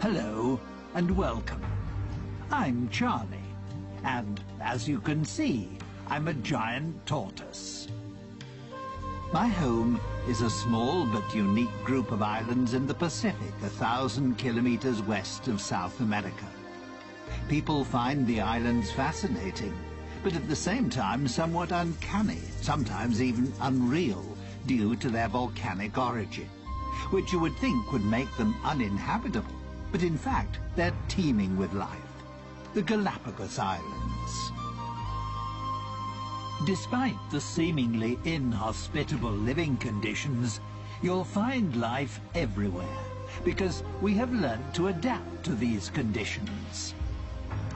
Hello and welcome. I'm Charlie, and as you can see, I'm a giant tortoise. My home is a small but unique group of islands in the Pacific, 1,000 kilometers west of South America. People find the islands fascinating, but at the same time somewhat uncanny, sometimes even unreal, due to their volcanic origin, which you would think would make them uninhabitable. But in fact, they're teeming with life. The Galapagos Islands. Despite the seemingly inhospitable living conditions, you'll find life everywhere, because we have learned to adapt to these conditions.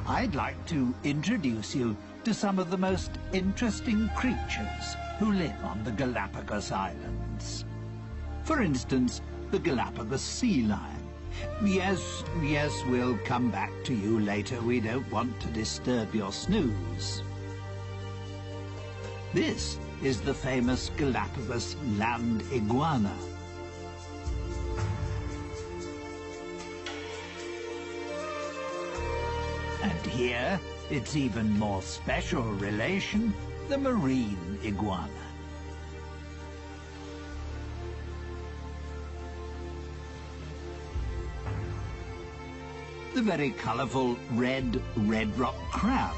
I'd like to introduce you to some of the most interesting creatures who live on the Galapagos Islands. For instance, the Galapagos sea lion. Yes, we'll come back to you later. We don't want to disturb your snooze. This is the famous Galapagos land iguana. And here, its even more special relation, the marine iguana. The very colourful red rock crab,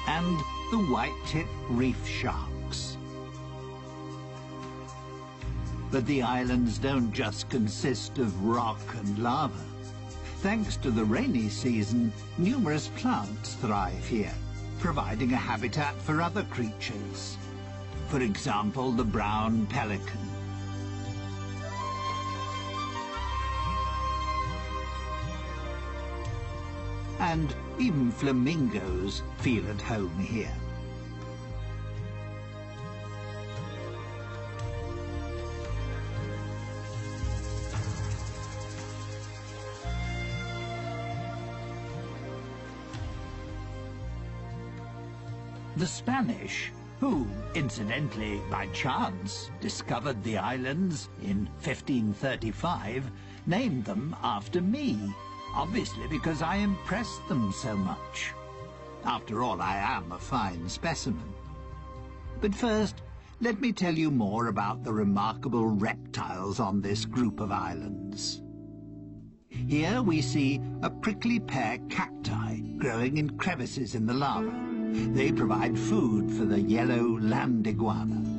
and the white-tip reef sharks. But the islands don't just consist of rock and lava. Thanks to the rainy season, numerous plants thrive here, providing a habitat for other creatures. For example, the brown pelican. And even flamingos feel at home here. The Spanish, who, incidentally, by chance, discovered the islands in 1535, named them after me. Obviously because I impressed them so much. After all, I am a fine specimen. But first, let me tell you more about the remarkable reptiles on this group of islands. Here we see a prickly pear cacti growing in crevices in the lava. They provide food for the yellow land iguana.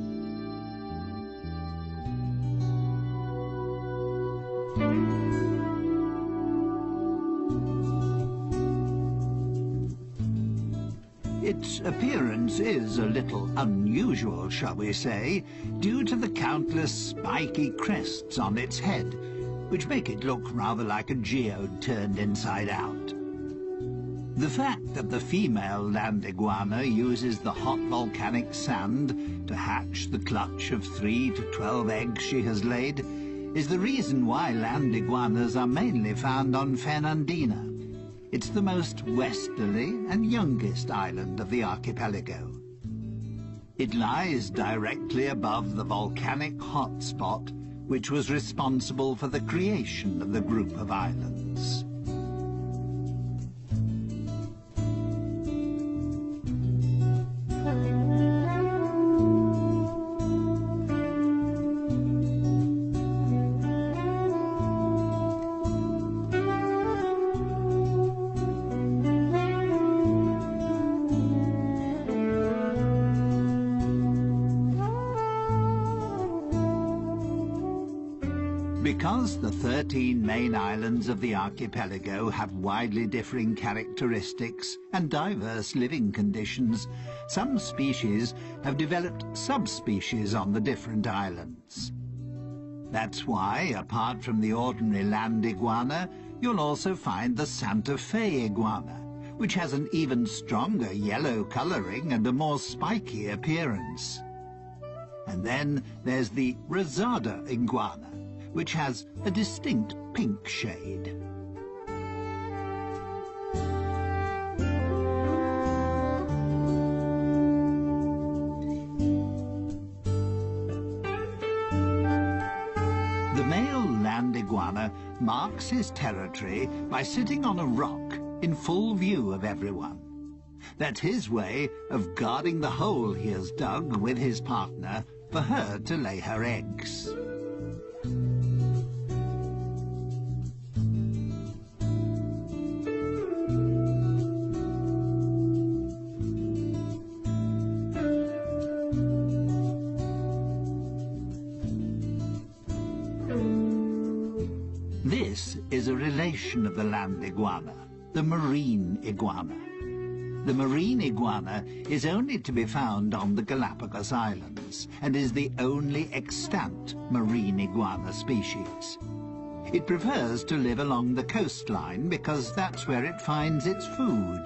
Its appearance is a little unusual, shall we say, due to the countless spiky crests on its head, which make it look rather like a geode turned inside out. The fact that the female land iguana uses the hot volcanic sand to hatch the clutch of 3 to 12 eggs she has laid is the reason why land iguanas are mainly found on Fernandina. It's the most westerly and youngest island of the archipelago. It lies directly above the volcanic hotspot, which was responsible for the creation of the group of islands. Because the 13 main islands of the archipelago have widely differing characteristics and diverse living conditions, some species have developed subspecies on the different islands. That's why, apart from the ordinary land iguana, you'll also find the Santa Fe iguana, which has an even stronger yellow colouring and a more spiky appearance. And then there's the Rosada iguana, which has a distinct pink shade. The male land iguana marks his territory by sitting on a rock in full view of everyone. That's his way of guarding the hole he has dug with his partner for her to lay her eggs. This is a relation of the land iguana, the marine iguana. The marine iguana is only to be found on the Galapagos Islands and is the only extant marine iguana species. It prefers to live along the coastline because that's where it finds its food.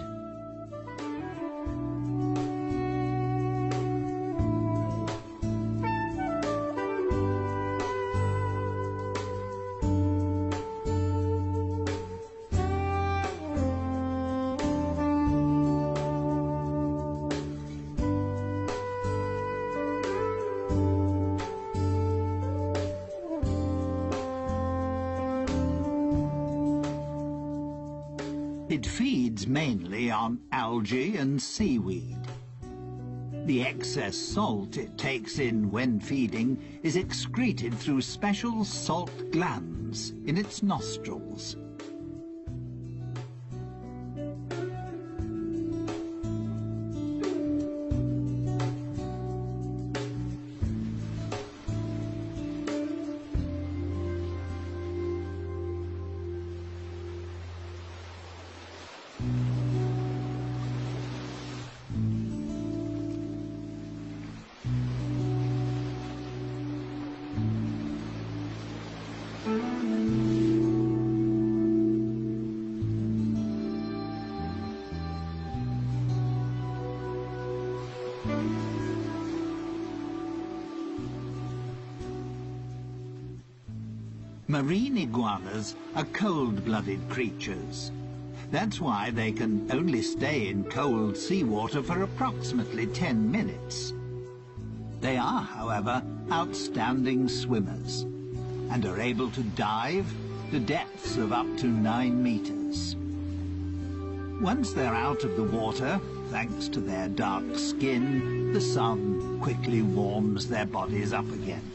It feeds mainly on algae and seaweed. The excess salt it takes in when feeding is excreted through special salt glands in its nostrils. Marine iguanas are cold-blooded creatures. That's why they can only stay in cold seawater for approximately 10 minutes. They are, however, outstanding swimmers and are able to dive to depths of up to 9 meters. Once they're out of the water, thanks to their dark skin, the sun quickly warms their bodies up again.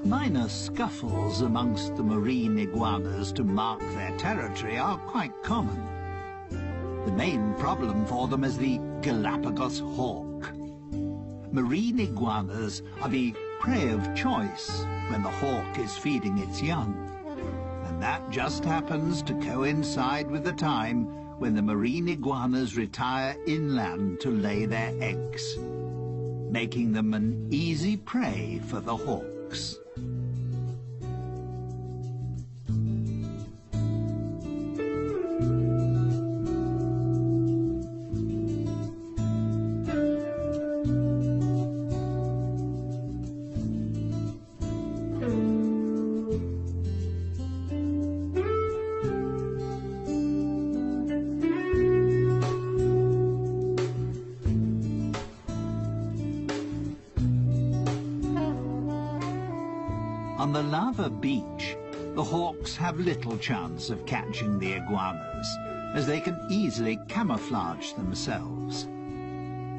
Minor scuffles amongst the marine iguanas to mark their territory are quite common. The main problem for them is the Galapagos hawk. Marine iguanas are the prey of choice when the hawk is feeding its young. And that just happens to coincide with the time when the marine iguanas retire inland to lay their eggs, making them an easy prey for the hawks. On the lava beach, the hawks have little chance of catching the iguanas, as they can easily camouflage themselves.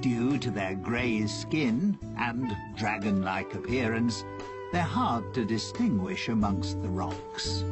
Due to their grey skin and dragon-like appearance, they're hard to distinguish amongst the rocks.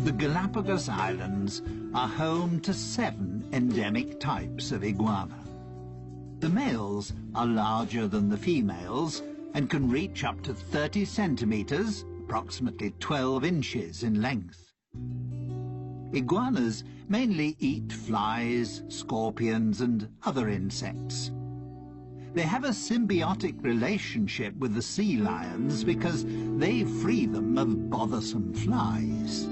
The Galapagos Islands are home to 7 endemic types of iguana. The males are larger than the females and can reach up to 30 centimeters, approximately 12 inches in length. Iguanas mainly eat flies, scorpions, and other insects. They have a symbiotic relationship with the sea lions because they free them of bothersome flies.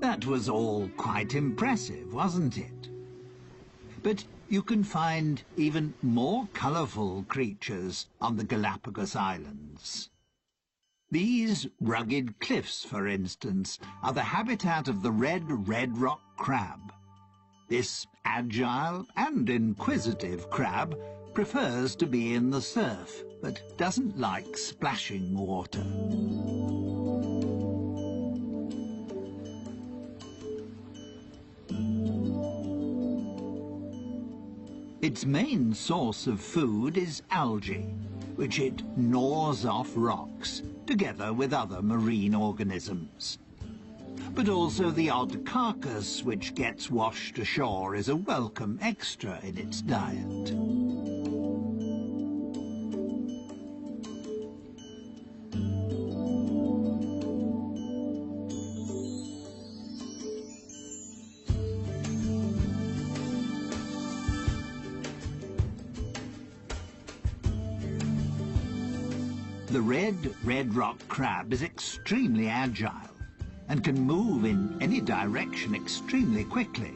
That was all quite impressive, wasn't it? But you can find even more colourful creatures on the Galapagos Islands. These rugged cliffs, for instance, are the habitat of the red rock crab. This agile and inquisitive crab prefers to be in the surf, but doesn't like splashing water. Its main source of food is algae, which it gnaws off rocks, together with other marine organisms. But also the odd carcass which gets washed ashore is a welcome extra in its diet. The red rock crab is extremely agile and can move in any direction extremely quickly,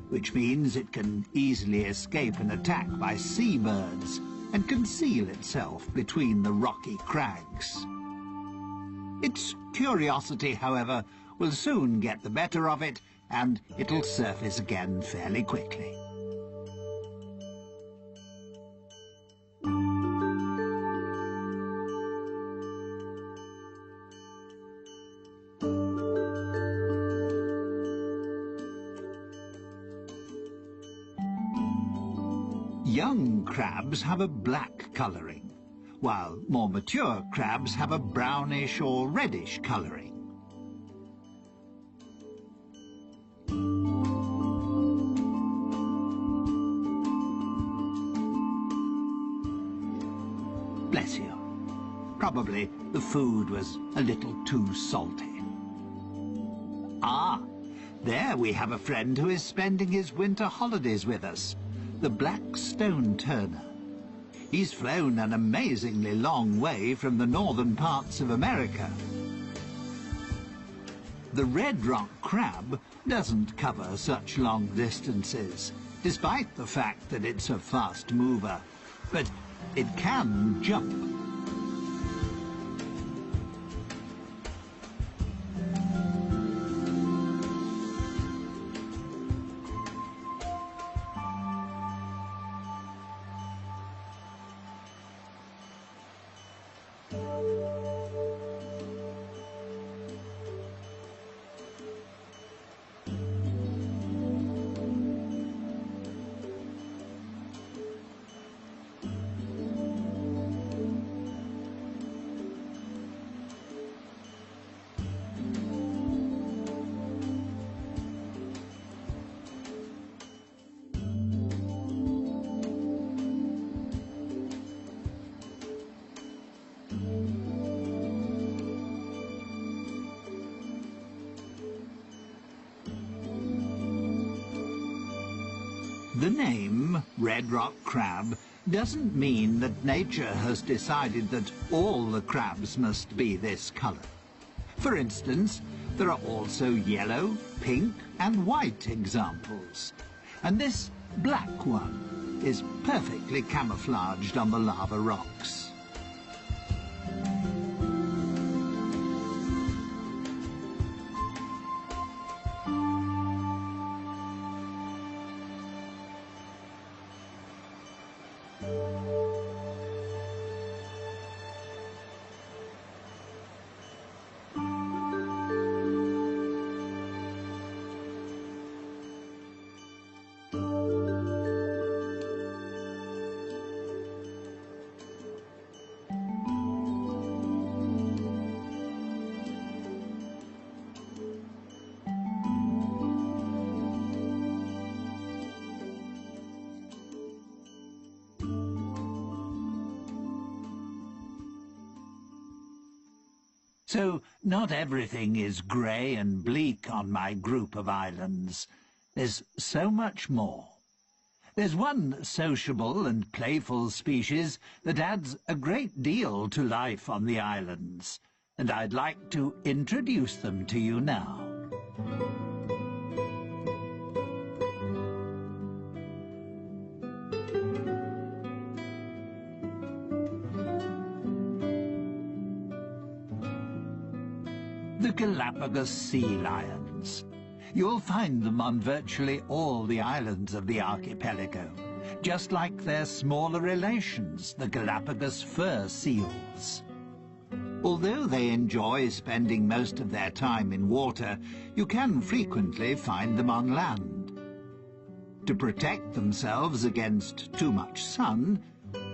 which means it can easily escape an attack by seabirds and conceal itself between the rocky crags. Its curiosity, however, will soon get the better of it, and it'll surface again fairly quickly. Young crabs have a black colouring, while more mature crabs have a brownish or reddish colouring. Bless you. Probably the food was a little too salty. Ah, there we have a friend who is spending his winter holidays with us. The black stone turner. He's flown an amazingly long way from the northern parts of America. The red rock crab doesn't cover such long distances, despite the fact that it's a fast mover, but it can jump. The name red rock crab doesn't mean that nature has decided that all the crabs must be this colour. For instance, there are also yellow, pink and white examples. And this black one is perfectly camouflaged on the lava rocks. So not everything is grey and bleak on my group of islands. There's so much more. There's one sociable and playful species that adds a great deal to life on the islands, and I'd like to introduce them to you now. The Galapagos sea lions. You'll find them on virtually all the islands of the archipelago, just like their smaller relations, the Galapagos fur seals. Although they enjoy spending most of their time in water, you can frequently find them on land. To protect themselves against too much sun,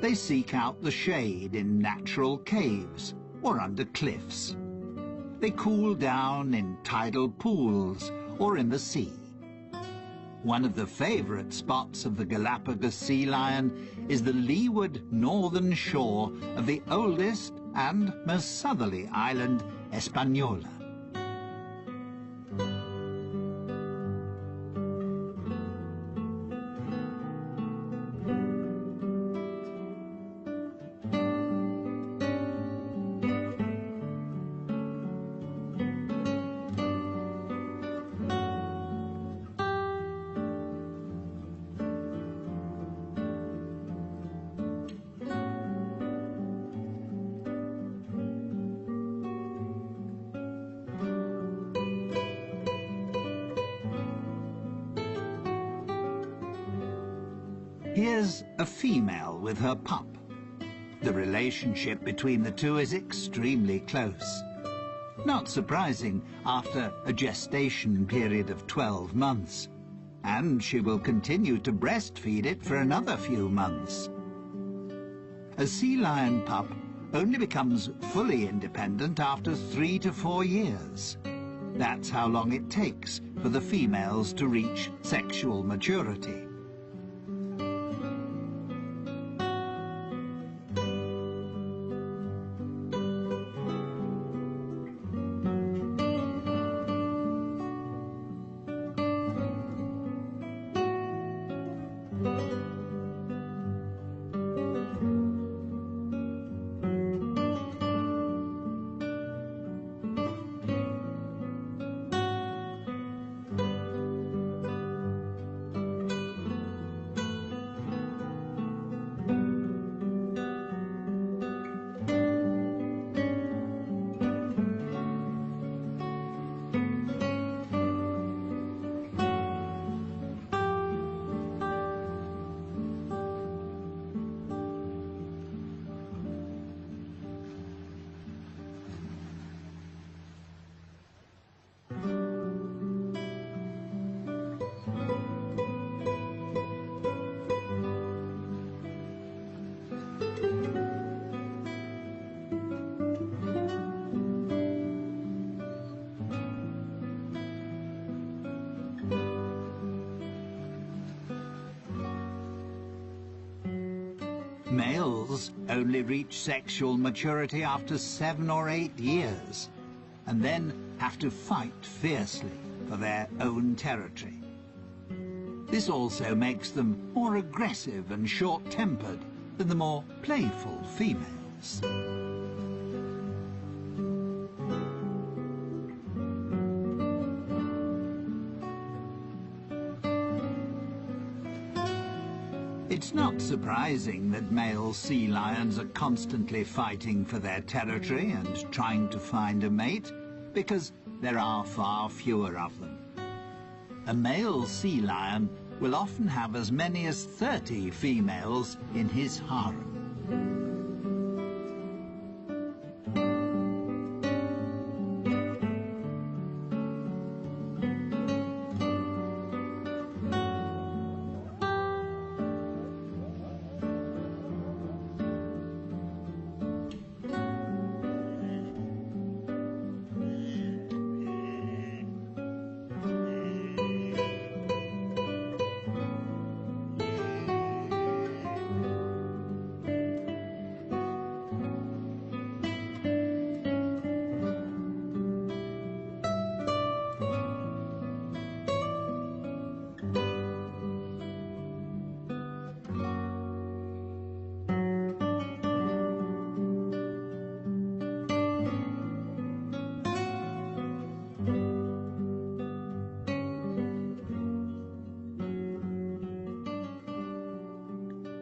they seek out the shade in natural caves or under cliffs. They cool down in tidal pools or in the sea. One of the favourite spots of the Galapagos sea lion is the leeward northern shore of the oldest and most southerly island, Hispaniola. Here's a female with her pup. The relationship between the two is extremely close. Not surprising after a gestation period of 12 months. And she will continue to breastfeed it for another few months. A sea lion pup only becomes fully independent after 3 to 4 years. That's how long it takes for the females to reach sexual maturity. Males only reach sexual maturity after 7 or 8 years, and then have to fight fiercely for their own territory. This also makes them more aggressive and short-tempered than the more playful females. It's not surprising that male sea lions are constantly fighting for their territory and trying to find a mate, because there are far fewer of them. A male sea lion will often have as many as 30 females in his harem.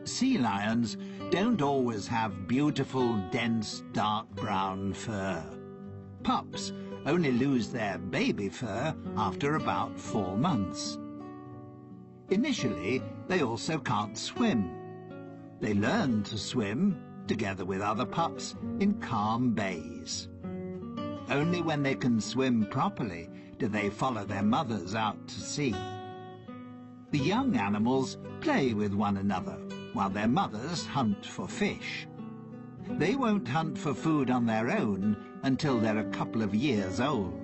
Sea lions don't always have beautiful, dense, dark brown fur. Pups only lose their baby fur after about 4 months. Initially, they also can't swim. They learn to swim, together with other pups, in calm bays. Only when they can swim properly do they follow their mothers out to sea. The young animals play with one another, while their mothers hunt for fish. They won't hunt for food on their own until they're a couple of years old.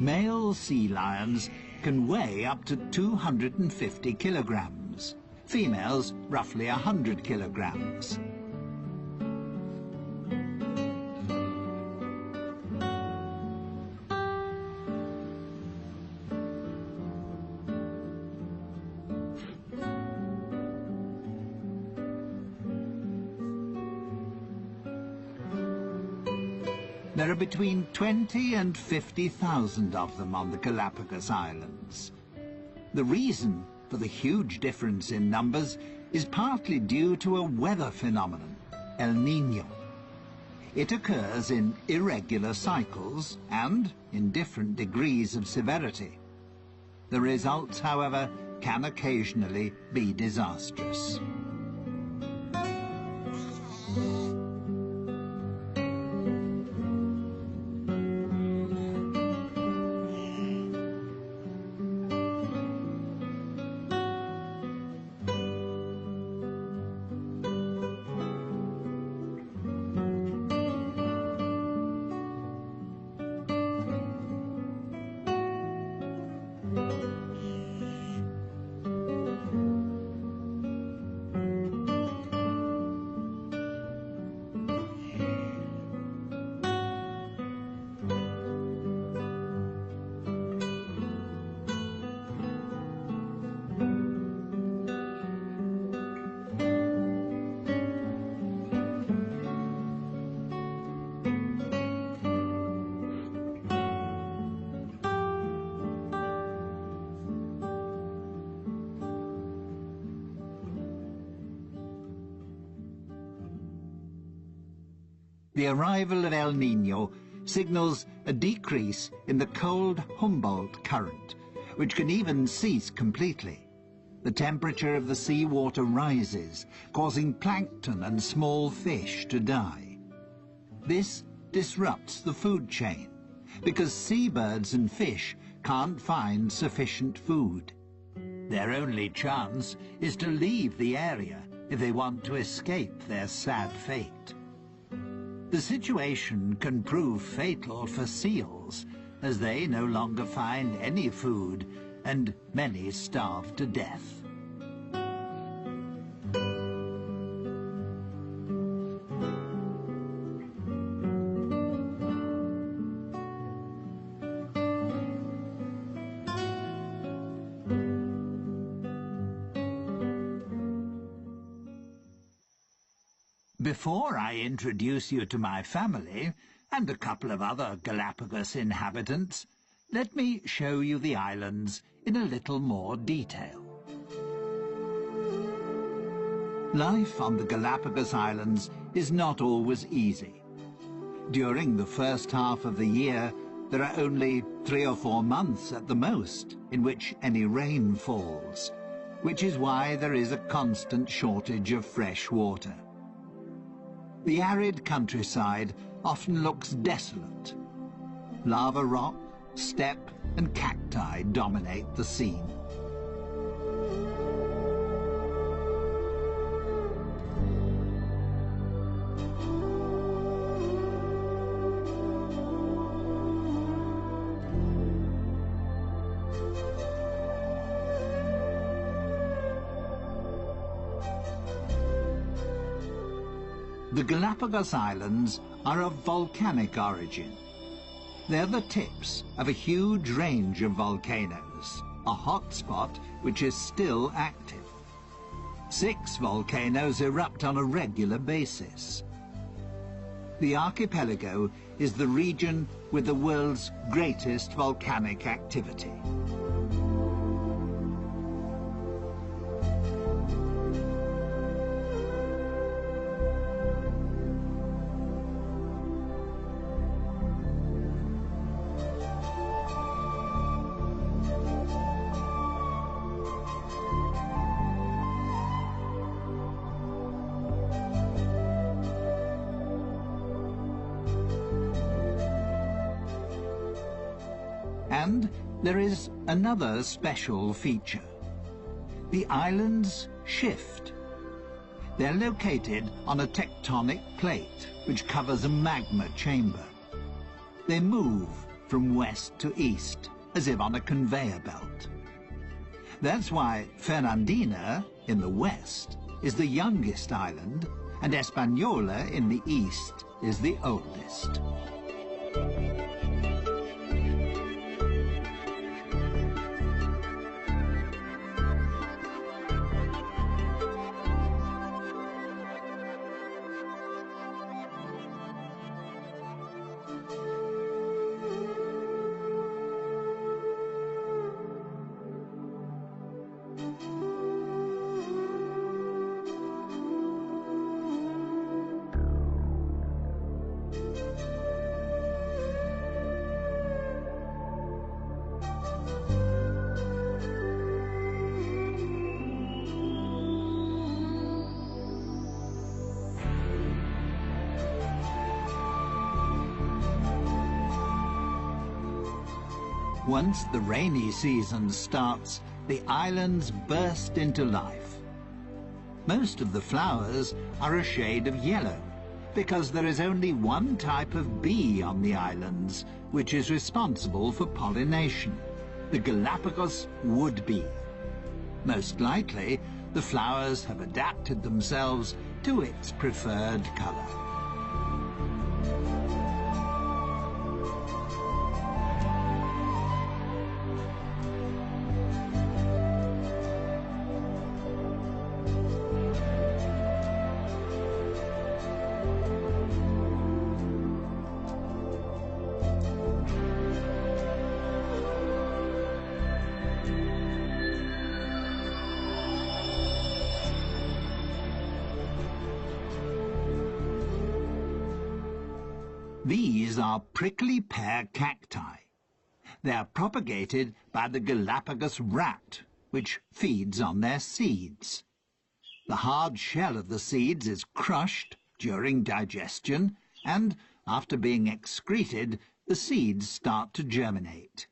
Male sea lions can weigh up to 250 kilograms. Females roughly 100 kilograms. There are between 20 and 50,000 of them on the Galapagos Islands. The reason for the huge difference in numbers is partly due to a weather phenomenon, El Niño. It occurs in irregular cycles and in different degrees of severity. The results, however, can occasionally be disastrous. The arrival of El Niño signals a decrease in the cold Humboldt current, which can even cease completely. The temperature of the seawater rises, causing plankton and small fish to die. This disrupts the food chain, because seabirds and fish can't find sufficient food. Their only chance is to leave the area if they want to escape their sad fate. The situation can prove fatal for seals, as they no longer find any food and many starve to death. Before I introduce you to my family and a couple of other Galapagos inhabitants, let me show you the islands in a little more detail. Life on the Galapagos Islands is not always easy. During the first half of the year, there are only 3 or 4 months at the most in which any rain falls, which is why there is a constant shortage of fresh water. The arid countryside often looks desolate. Lava rock, steppe and cacti dominate the scene. The Galapagos Islands are of volcanic origin. They're the tips of a huge range of volcanoes, a hotspot which is still active. 6 volcanoes erupt on a regular basis. The archipelago is the region with the world's greatest volcanic activity. And there is another special feature. The islands shift. They're located on a tectonic plate which covers a magma chamber. They move from west to east, as if on a conveyor belt. That's why Fernandina, in the west, is the youngest island, and Española, in the east, is the oldest. Once the rainy season starts, the islands burst into life. Most of the flowers are a shade of yellow, because there is only one type of bee on the islands, which is responsible for pollination, the Galapagos wood bee. Most likely, the flowers have adapted themselves to its preferred color. These are prickly pear cacti. They are propagated by the Galapagos rat, which feeds on their seeds. The hard shell of the seeds is crushed during digestion, and after being excreted, the seeds start to germinate.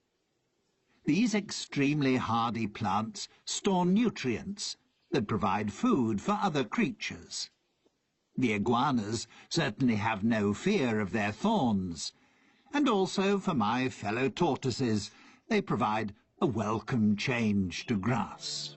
These extremely hardy plants store nutrients that provide food for other creatures. The iguanas certainly have no fear of their thorns, and also for my fellow tortoises they provide a welcome change to grass.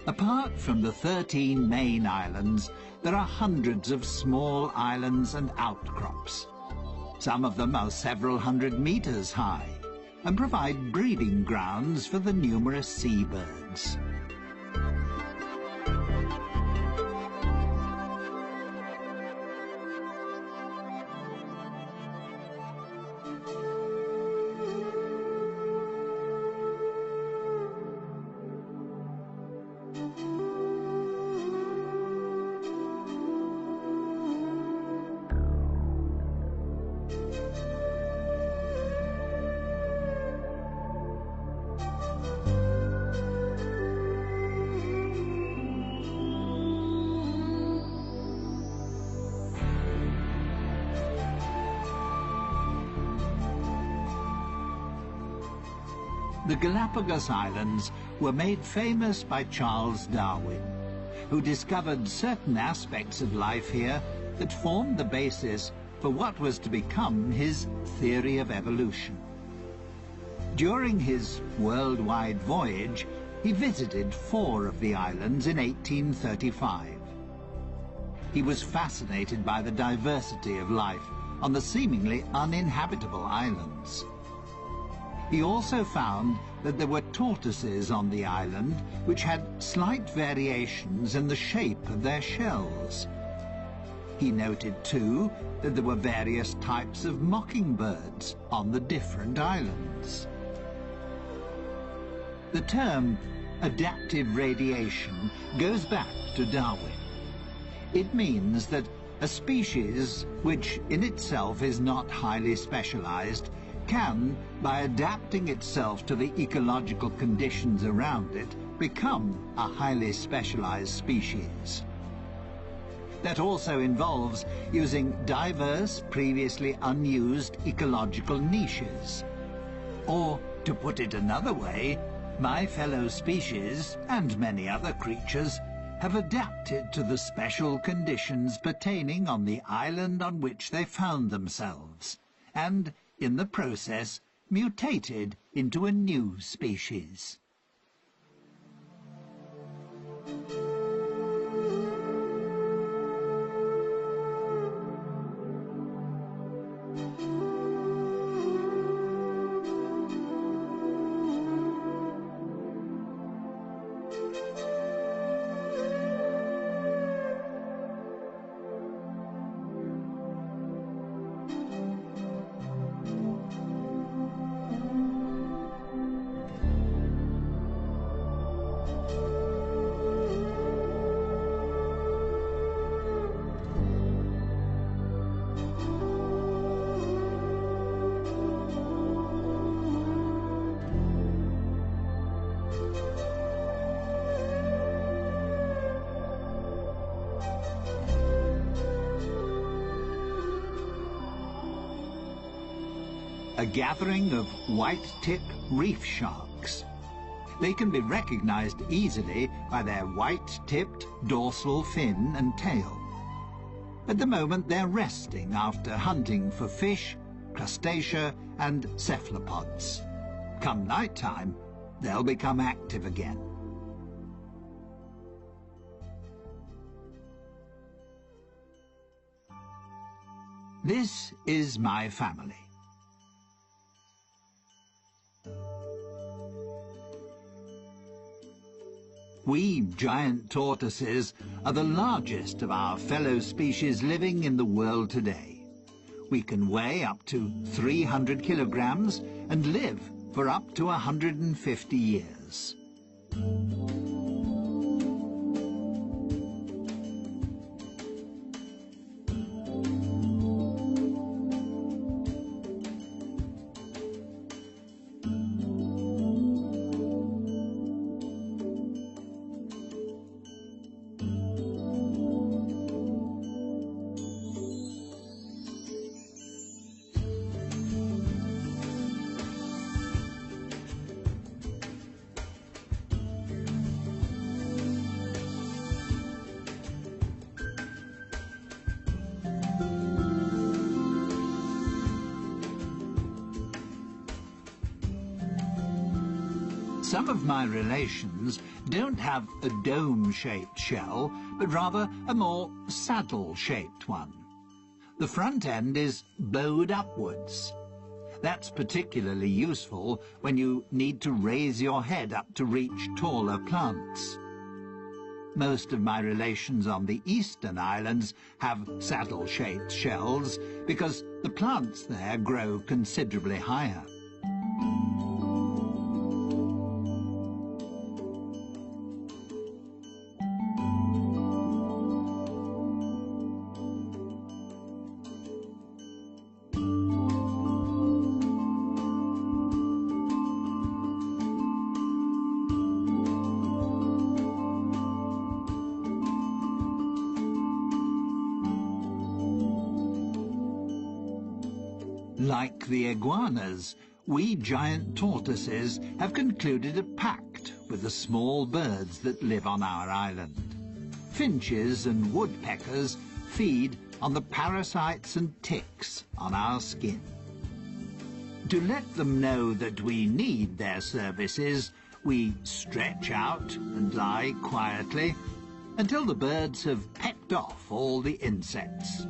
Apart from the 13 main islands, there are hundreds of small islands and outcrops. Some of them are several hundred meters high and provide breeding grounds for the numerous seabirds. The Galapagos Islands were made famous by Charles Darwin, who discovered certain aspects of life here that formed the basis for what was to become his theory of evolution. During his worldwide voyage, he visited 4 of the islands in 1835. He was fascinated by the diversity of life on the seemingly uninhabitable islands. He also found that there were tortoises on the island which had slight variations in the shape of their shells. He noted, too, that there were various types of mockingbirds on the different islands. The term adaptive radiation goes back to Darwin. It means that a species, which in itself is not highly specialized, can, by adapting itself to the ecological conditions around it, become a highly specialized species. That also involves using diverse, previously unused ecological niches. Or, to put it another way, my fellow species, and many other creatures, have adapted to the special conditions pertaining on the island on which they found themselves, and, in the process, mutated into a new species. A gathering of white-tip reef sharks. They can be recognized easily by their white-tipped dorsal fin and tail. At the moment they're resting after hunting for fish, crustacea and cephalopods. Come night time, they'll become active again. This is my family. We giant tortoises are the largest of our fellow species living in the world today. We can weigh up to 300 kilograms and live for up to 150 years. Some of my relations don't have a dome-shaped shell, but rather a more saddle-shaped one. The front end is bowed upwards. That's particularly useful when you need to raise your head up to reach taller plants. Most of my relations on the eastern islands have saddle-shaped shells because the plants there grow considerably higher. Like the iguanas, we giant tortoises have concluded a pact with the small birds that live on our island. Finches and woodpeckers feed on the parasites and ticks on our skin. To let them know that we need their services, we stretch out and lie quietly until the birds have pecked off all the insects.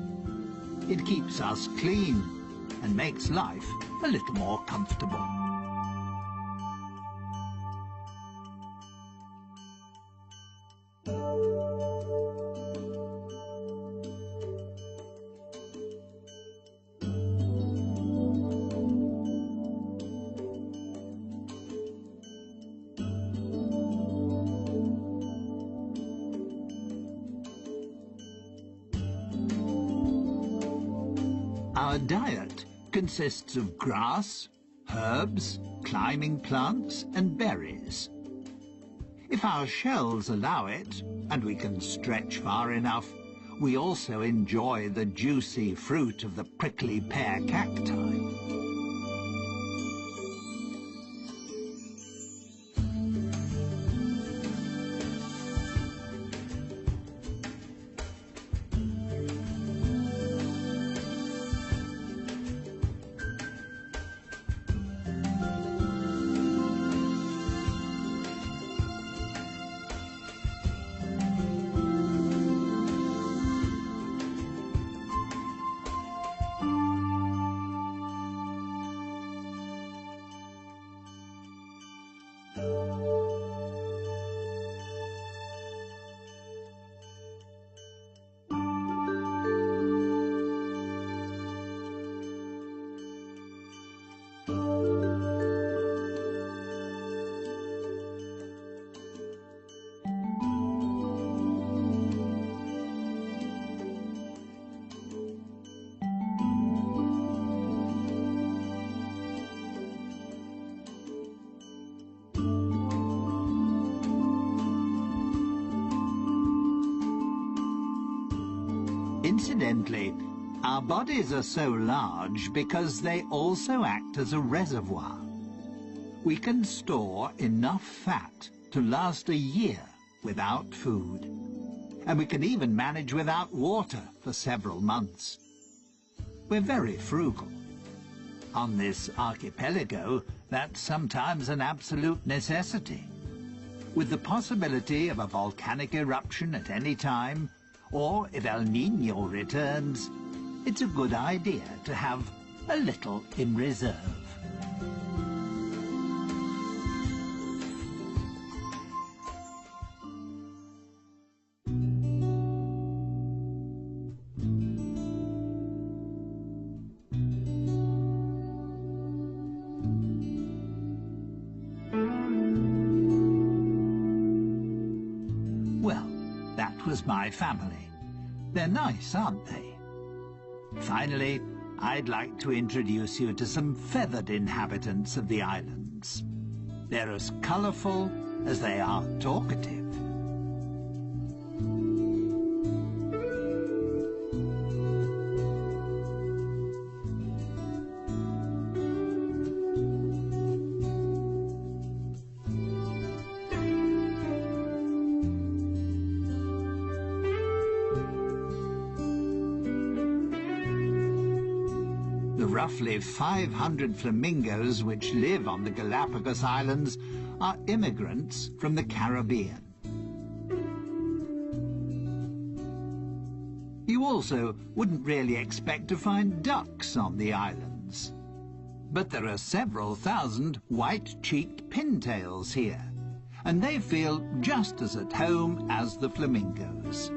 It keeps us clean and makes life a little more comfortable. Our diet consists of grass, herbs, climbing plants and berries. If our shells allow it, and we can stretch far enough, we also enjoy the juicy fruit of the prickly pear cacti. Incidentally, our bodies are so large because they also act as a reservoir. We can store enough fat to last a year without food. And we can even manage without water for several months. We're very frugal. On this archipelago, that's sometimes an absolute necessity. With the possibility of a volcanic eruption at any time, or if El Niño returns, it's a good idea to have a little in reserve. Well, that was my family. They're nice, aren't they? Finally, I'd like to introduce you to some feathered inhabitants of the islands. They're as colourful as they are talkative. The roughly 500 flamingos which live on the Galapagos Islands are immigrants from the Caribbean. You also wouldn't really expect to find ducks on the islands. But there are several thousand white-cheeked pintails here, and they feel just as at home as the flamingos.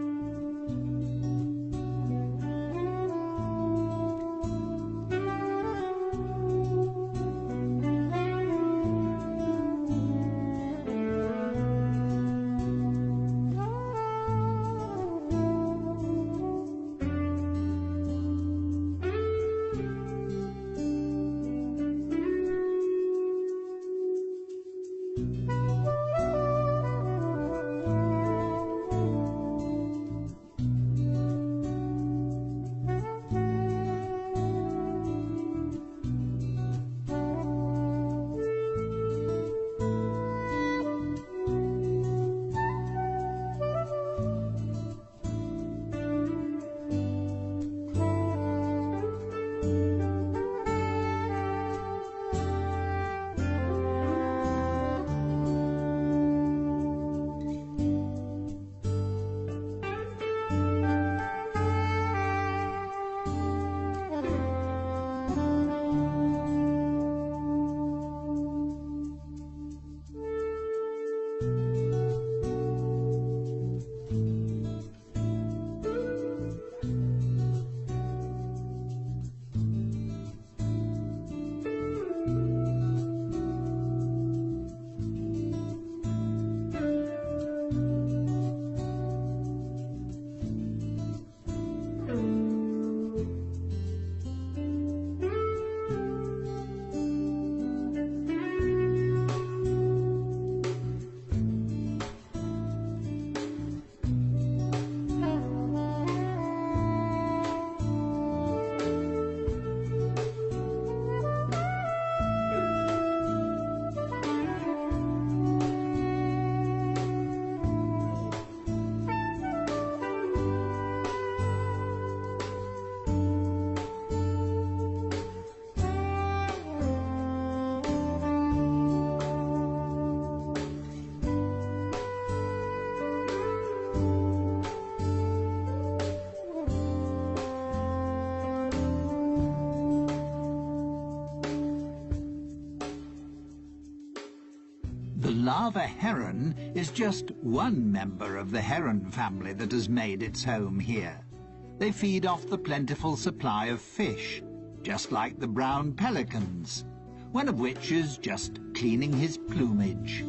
The lava heron is just one member of the heron family that has made its home here. They feed off the plentiful supply of fish, just like the brown pelicans, one of which is just cleaning his plumage.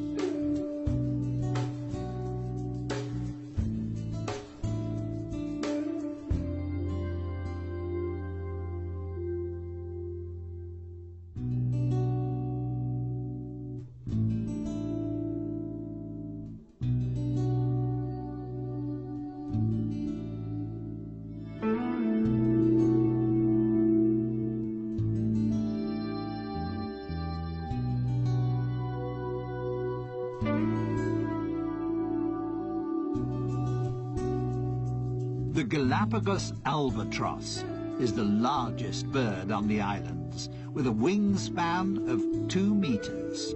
Galapagos albatross is the largest bird on the islands, with a wingspan of 2 meters.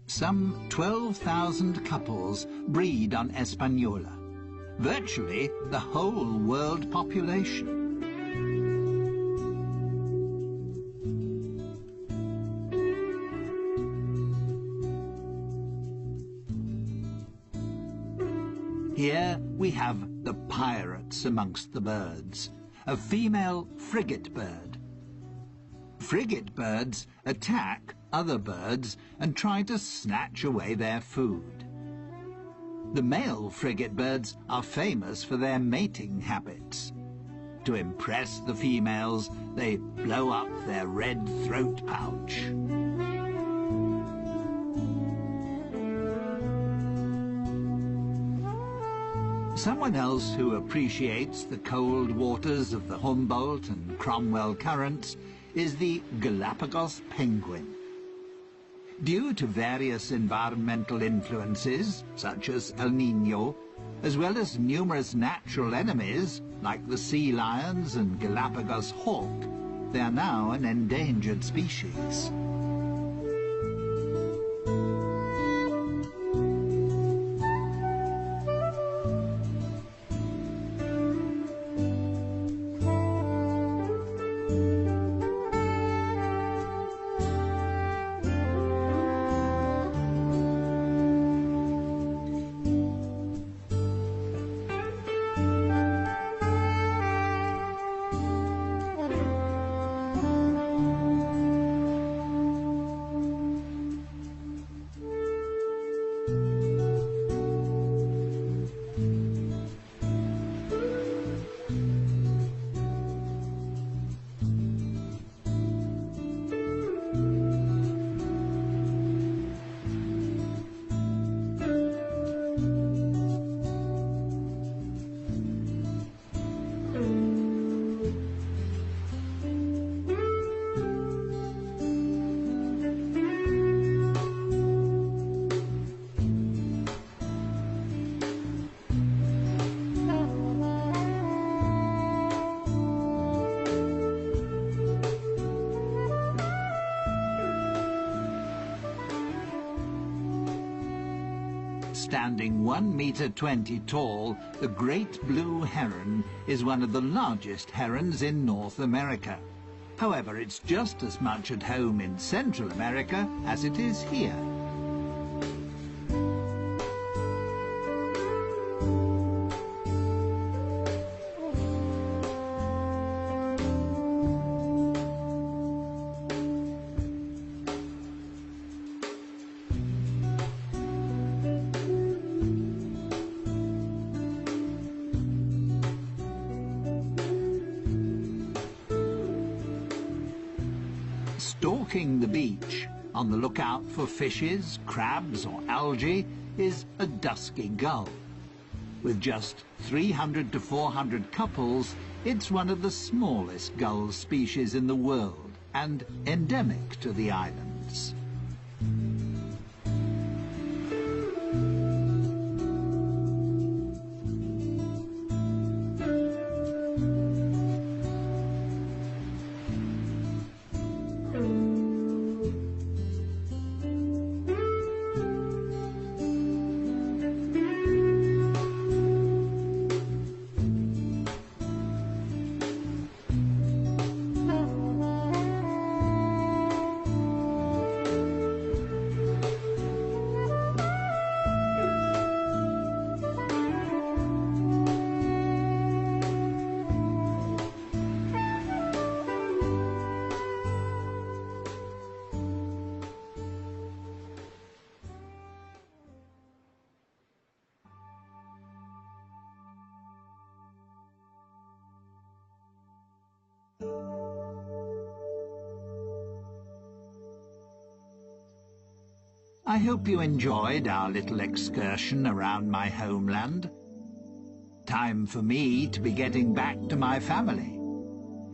Some 12,000 couples breed on Hispaniola, virtually the whole world population. Here we have the pirates amongst the birds, a female frigate bird. Frigate birds attack other birds and try to snatch away their food. The male frigate birds are famous for their mating habits. To impress the females, they blow up their red throat pouch. Someone else who appreciates the cold waters of the Humboldt and Cromwell currents is the Galapagos penguin. Due to various environmental influences, such as El Niño, as well as numerous natural enemies, like the sea lions and Galapagos hawk, they are now an endangered species. Standing 1.20 meters tall, the great blue heron is one of the largest herons in North America. However, it's just as much at home in Central America as it is here. Stalking the beach, on the lookout for fishes, crabs or algae, is a dusky gull. With just 300 to 400 couples, it's one of the smallest gull species in the world and endemic to the islands. I hope you enjoyed our little excursion around my homeland. Time for me to be getting back to my family.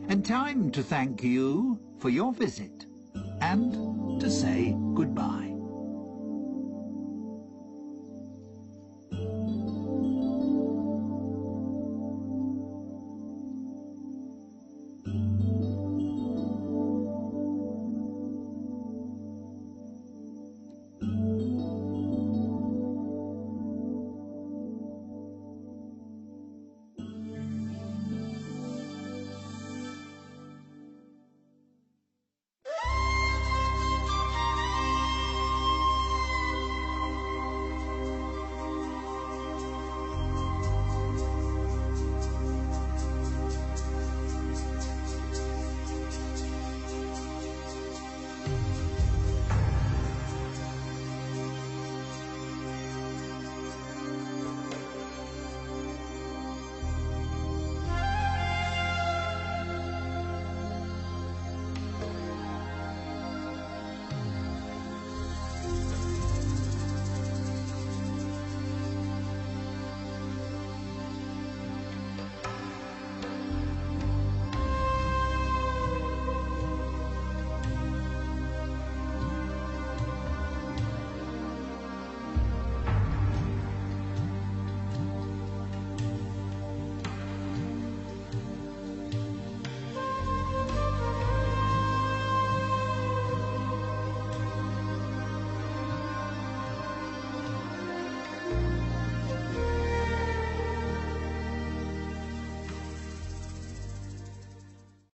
And time to thank you for your visit. And to say goodbye.